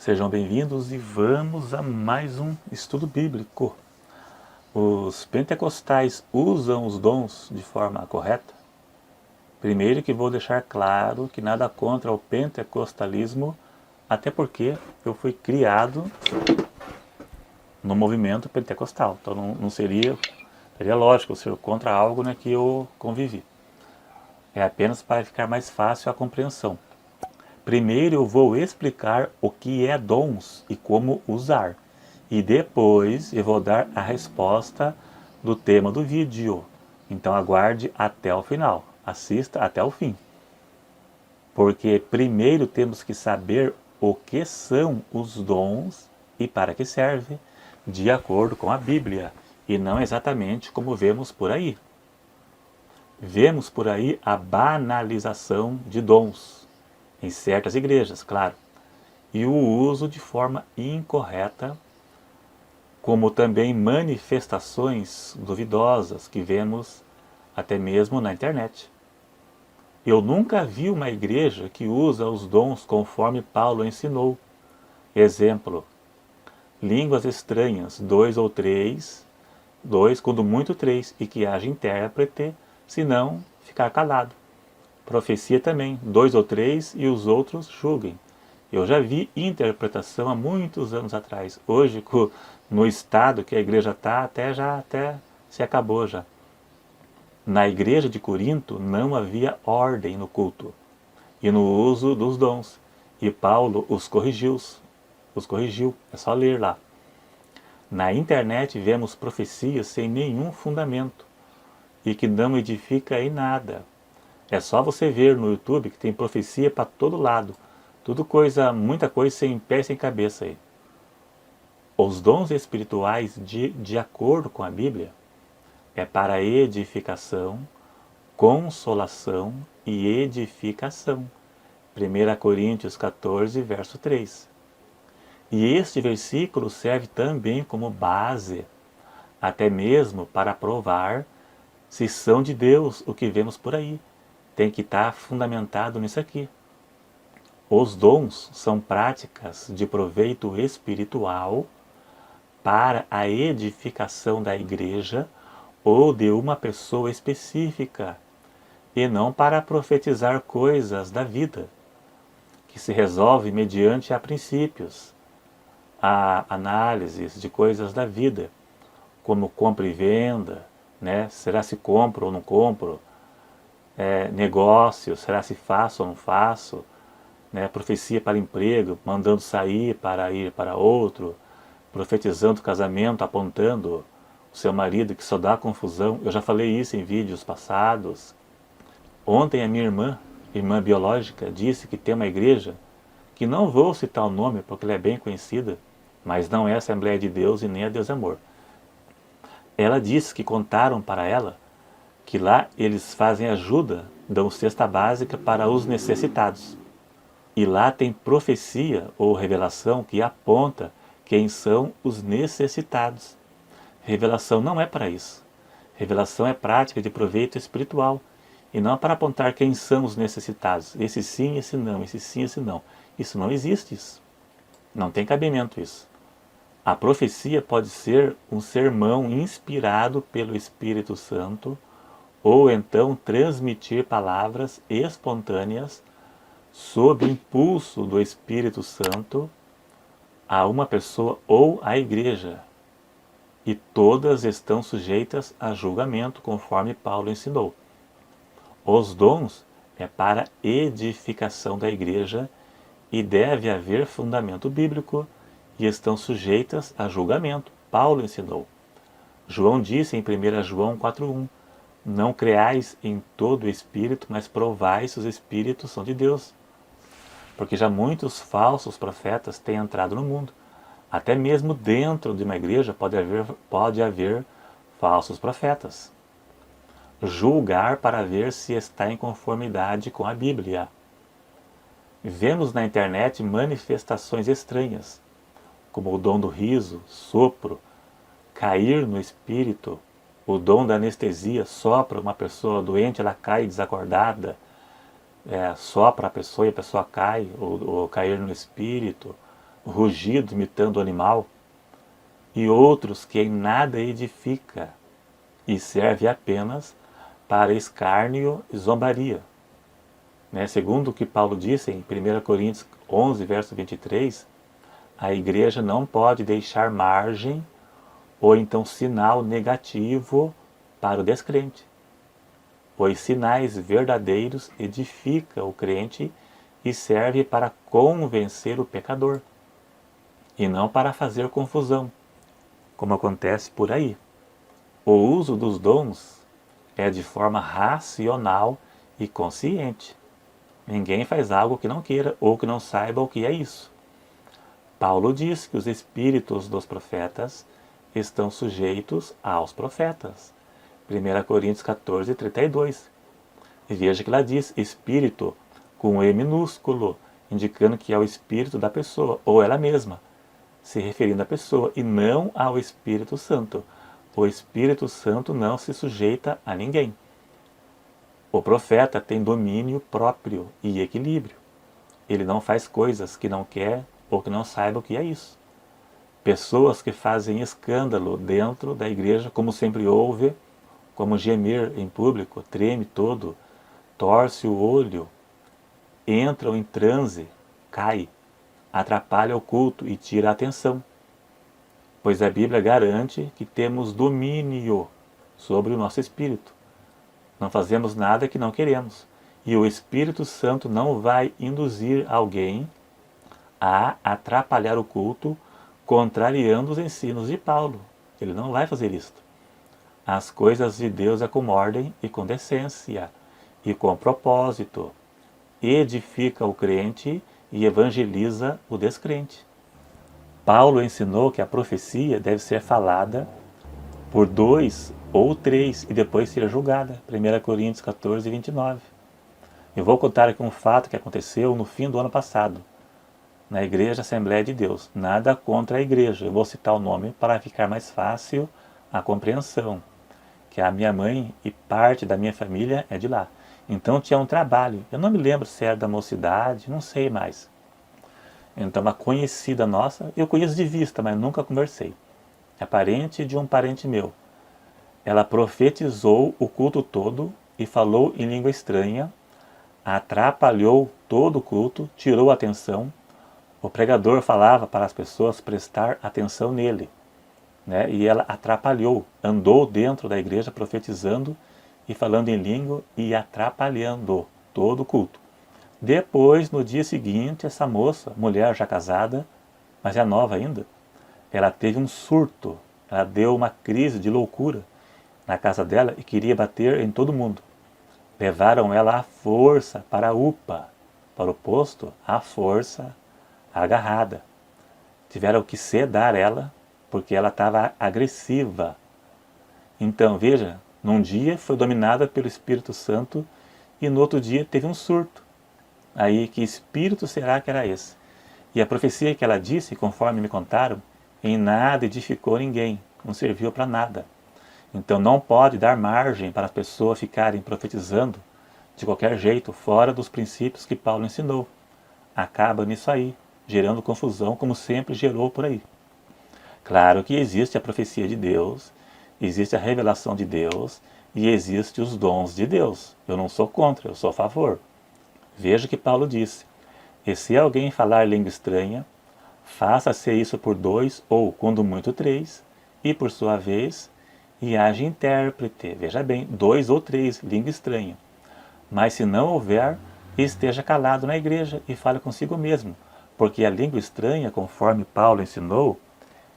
Sejam bem-vindos e vamos a mais um estudo bíblico. Os pentecostais usam os dons de forma correta? Primeiro que vou deixar claro que nada contra o pentecostalismo, até porque eu fui criado no movimento pentecostal. Então não seria lógico ser contra algo que eu convivi. É apenas para ficar mais fácil a compreensão. Primeiro eu vou explicar o que é dons e como usar. E depois eu vou dar a resposta do tema do vídeo. Então aguarde até o final. Assista até o fim. Porque primeiro temos que saber o que são os dons e para que servem, de acordo com a Bíblia, e não exatamente como vemos por aí. Vemos por aí a banalização de dons, em certas igrejas, claro, e o uso de forma incorreta, como também manifestações duvidosas que vemos até mesmo na internet. Eu nunca vi uma igreja que usa os dons conforme Paulo ensinou. Exemplo, línguas estranhas, 2 ou 3, 2, quando muito 3, e que haja intérprete, se não, ficar calado. Profecia também, 2 ou 3 e os outros julguem. Eu já vi interpretação há muitos anos atrás. Hoje, no estado que a igreja está, até se acabou já. Na igreja de Corinto não havia ordem no culto e no uso dos dons. E Paulo os corrigiu, é só ler lá. Na internet vemos profecias sem nenhum fundamento e que não edifica em nada. É só você ver no YouTube que tem profecia para todo lado. Tudo coisa, muita coisa sem pé e sem cabeça aí. Os dons espirituais, de acordo com a Bíblia, é para edificação, consolação e edificação. 1 Coríntios 14, verso 3. E este versículo serve também como base, até mesmo para provar se são de Deus o que vemos por aí. Tem que estar fundamentado nisso aqui. Os dons são práticas de proveito espiritual para a edificação da igreja ou de uma pessoa específica, e não para profetizar coisas da vida, que se resolve mediante a princípios, a análises de coisas da vida, como compra e venda, será se compro ou não compro, negócio, será se faço ou não faço, profecia para emprego, mandando sair para ir para outro, profetizando casamento, apontando o seu marido que só dá confusão. Eu já falei isso em vídeos passados. Ontem a minha irmã biológica, disse que tem uma igreja, que não vou citar o nome porque ela é bem conhecida, mas não é a Assembleia de Deus e nem a Deus é Amor. Ela disse que contaram para ela que lá eles fazem ajuda, dão cesta básica para os necessitados. E lá tem profecia ou revelação que aponta quem são os necessitados. Revelação não é para isso. Revelação é prática de proveito espiritual, e não para apontar quem são os necessitados. Esse sim, esse não, esse sim, esse não. Isso não existe, isso. Não tem cabimento isso. A profecia pode ser um sermão inspirado pelo Espírito Santo, ou então transmitir palavras espontâneas sob impulso do Espírito Santo a uma pessoa ou à igreja. E todas estão sujeitas a julgamento, conforme Paulo ensinou. Os dons é para edificação da igreja e deve haver fundamento bíblico e estão sujeitas a julgamento. Paulo ensinou. João disse em 1 João 4,1: não creais em todo o espírito, mas provai se os espíritos são de Deus. Porque já muitos falsos profetas têm entrado no mundo. Até mesmo dentro de uma igreja pode haver falsos profetas. Julgar para ver se está em conformidade com a Bíblia. Vemos na internet manifestações estranhas, como o dom do riso, sopro, cair no espírito, o dom da anestesia, sopra uma pessoa doente, ela cai desacordada, sopra a pessoa e a pessoa cai, ou cair no espírito, rugido imitando o animal, e outros que em nada edifica, e serve apenas para escárnio e zombaria. Segundo o que Paulo disse em 1 Coríntios 11, verso 23, a igreja não pode deixar margem ou então sinal negativo para o descrente, pois sinais verdadeiros edificam o crente e serve para convencer o pecador, e não para fazer confusão, como acontece por aí. O uso dos dons é de forma racional e consciente. Ninguém faz algo que não queira ou que não saiba o que é isso. Paulo diz que os espíritos dos profetas estão sujeitos aos profetas. 1 Coríntios 14, 32. E veja que lá diz espírito com E minúsculo, indicando que é o espírito da pessoa, ou ela mesma, se referindo à pessoa, e não ao Espírito Santo. O Espírito Santo não se sujeita a ninguém. O profeta tem domínio próprio e equilíbrio. Ele não faz coisas que não quer ou que não saiba o que é isso. Pessoas que fazem escândalo dentro da igreja, como sempre houve, como gemer em público, treme todo, torce o olho, entram em transe, cai, atrapalha o culto e tira a atenção. Pois a Bíblia garante que temos domínio sobre o nosso espírito. Não fazemos nada que não queremos. E o Espírito Santo não vai induzir alguém a atrapalhar o culto, contrariando os ensinos de Paulo. Ele não vai fazer isto. As coisas de Deus é com ordem e com decência, e com propósito. Edifica o crente e evangeliza o descrente. Paulo ensinou que a profecia deve ser falada por 2 ou 3 e depois ser julgada. 1 Coríntios 14, 29. Eu vou contar aqui um fato que aconteceu no fim do ano passado, na Igreja Assembleia de Deus. Nada contra a igreja, eu vou citar o nome para ficar mais fácil a compreensão, que a minha mãe e parte da minha família é de lá. Então tinha um trabalho, eu não me lembro se era da mocidade, não sei mais. Então uma conhecida nossa, eu conheço de vista, mas nunca conversei. É parente de um parente meu. Ela profetizou o culto todo e falou em língua estranha, atrapalhou todo o culto, tirou a atenção. O pregador falava para as pessoas prestar atenção nele, e ela atrapalhou, andou dentro da igreja profetizando e falando em língua e atrapalhando todo o culto. Depois, no dia seguinte, essa moça, mulher já casada, mas é nova ainda, ela teve um surto, ela deu uma crise de loucura na casa dela e queria bater em todo mundo. Levaram ela à força para a UPA, para o posto, à força, agarrada. Tiveram que sedar ela, porque ela estava agressiva. Então, veja, num dia foi dominada pelo Espírito Santo e no outro dia teve um surto. Aí, que espírito será que era esse? E a profecia que ela disse, conforme me contaram, em nada edificou ninguém, não serviu para nada. Então não pode dar margem para as pessoas ficarem profetizando de qualquer jeito, fora dos princípios que Paulo ensinou. Acaba nisso aí, gerando confusão, como sempre gerou por aí. Claro que existe a profecia de Deus, existe a revelação de Deus e existe os dons de Deus. Eu não sou contra, eu sou a favor. Veja que Paulo disse: e se alguém falar língua estranha, faça-se isso por 2 ou, quando muito, 3, e por sua vez, e haja intérprete. Veja bem, 2 ou 3, língua estranha. Mas se não houver, esteja calado na igreja e fale consigo mesmo, porque a língua estranha, conforme Paulo ensinou,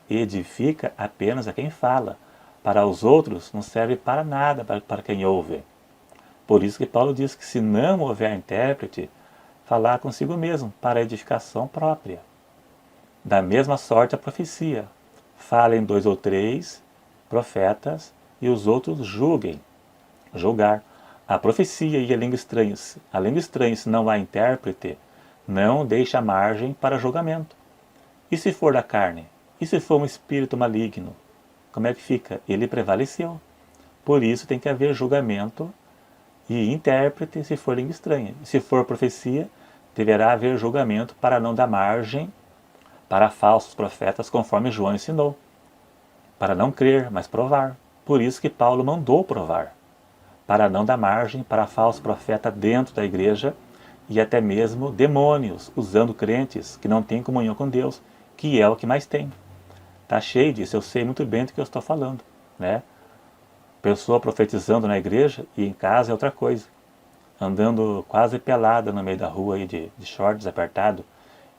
edifica apenas a quem fala. Para os outros não serve para nada para quem ouve. Por isso que Paulo diz que se não houver intérprete, falar consigo mesmo, para edificação própria. Da mesma sorte a profecia. Falem 2 ou 3 profetas e os outros julguem. Julgar. A profecia e a língua estranha, se não há intérprete, não deixa margem para julgamento. E se for da carne? E se for um espírito maligno? Como é que fica? Ele prevaleceu. Por isso tem que haver julgamento e intérprete se for língua estranha. E se for profecia, deverá haver julgamento para não dar margem para falsos profetas, conforme João ensinou. Para não crer, mas provar. Por isso que Paulo mandou provar. Para não dar margem para falso profeta dentro da igreja e até mesmo demônios usando crentes que não têm comunhão com Deus, que é o que mais tem. Está cheio disso, eu sei muito bem do que eu estou falando, né? Pessoa profetizando na igreja e em casa é outra coisa. Andando quase pelada no meio da rua aí de shorts apertado.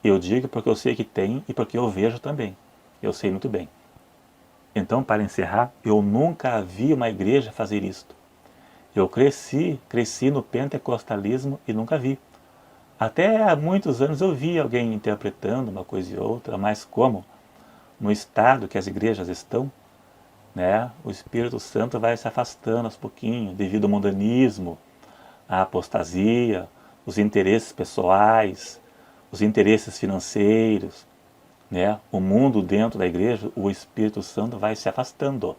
Eu digo porque eu sei que tem e porque eu vejo também. Eu sei muito bem. Então, para encerrar, eu nunca vi uma igreja fazer isto. Eu cresci no pentecostalismo e nunca vi. Até há muitos anos eu vi alguém interpretando uma coisa e outra, mas como no estado que as igrejas estão, né, o Espírito Santo vai se afastando aos pouquinhos, devido ao mundanismo, à apostasia, os interesses pessoais, os interesses financeiros, né, o mundo dentro da igreja, o Espírito Santo vai se afastando.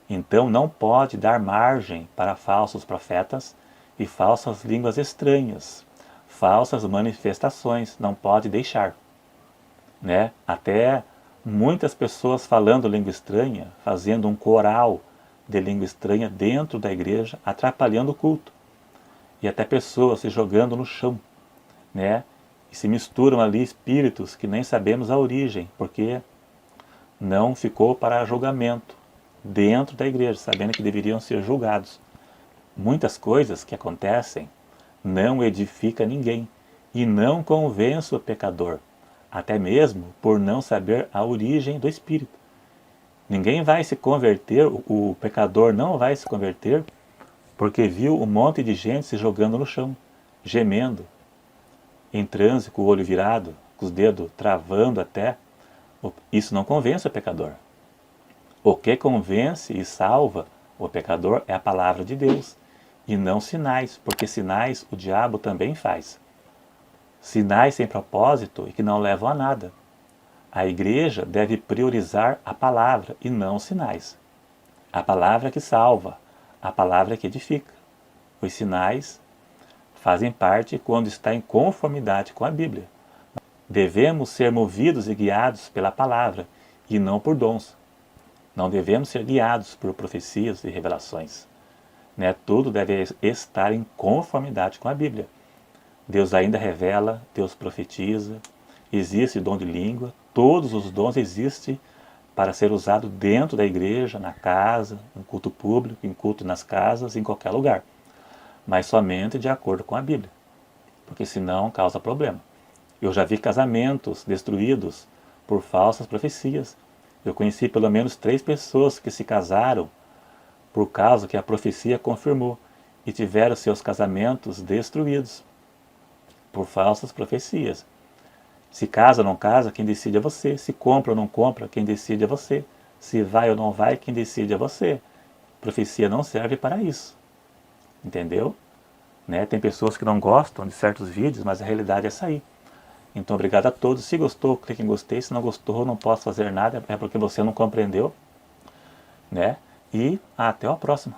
Então não pode dar margem para falsos profetas e falsas línguas estranhas, falsas manifestações, não pode deixar. Né? Até muitas pessoas falando língua estranha, fazendo um coral de língua estranha dentro da igreja, atrapalhando o culto. E até pessoas se jogando no chão, né? E se misturam ali espíritos que nem sabemos a origem, porque não ficou para julgamento dentro da igreja, sabendo que deveriam ser julgados. Muitas coisas que acontecem não edifica ninguém e não convence o pecador, até mesmo por não saber a origem do espírito. Ninguém vai se converter, o pecador não vai se converter porque viu um monte de gente se jogando no chão, gemendo, em transe, com o olho virado, com os dedos travando até. Isso não convence o pecador. O que convence e salva o pecador é a palavra de Deus, e não sinais, porque sinais o diabo também faz. Sinais sem propósito e que não levam a nada. A igreja deve priorizar a palavra e não os sinais. A palavra que salva, a palavra que edifica. Os sinais fazem parte quando está em conformidade com a Bíblia. Devemos ser movidos e guiados pela palavra e não por dons. Não devemos ser guiados por profecias e revelações. Né? Tudo deve estar em conformidade com a Bíblia. Deus ainda revela, Deus profetiza, existe o dom de língua, todos os dons existem para ser usado dentro da igreja, na casa, no culto público, em culto nas casas, em qualquer lugar. Mas somente de acordo com a Bíblia, porque senão causa problema. Eu já vi casamentos destruídos por falsas profecias. Eu conheci pelo menos 3 pessoas que se casaram por causa que a profecia confirmou e tiveram seus casamentos destruídos por falsas profecias. Se casa ou não casa, quem decide é você. Se compra ou não compra, quem decide é você. Se vai ou não vai, quem decide é você. Profecia não serve para isso. Entendeu? Né? Tem pessoas que não gostam de certos vídeos, mas a realidade é essa aí. Então, obrigado a todos. Se gostou, clique em gostei. Se não gostou, não posso fazer nada. É porque você não compreendeu. Né? E até a próxima.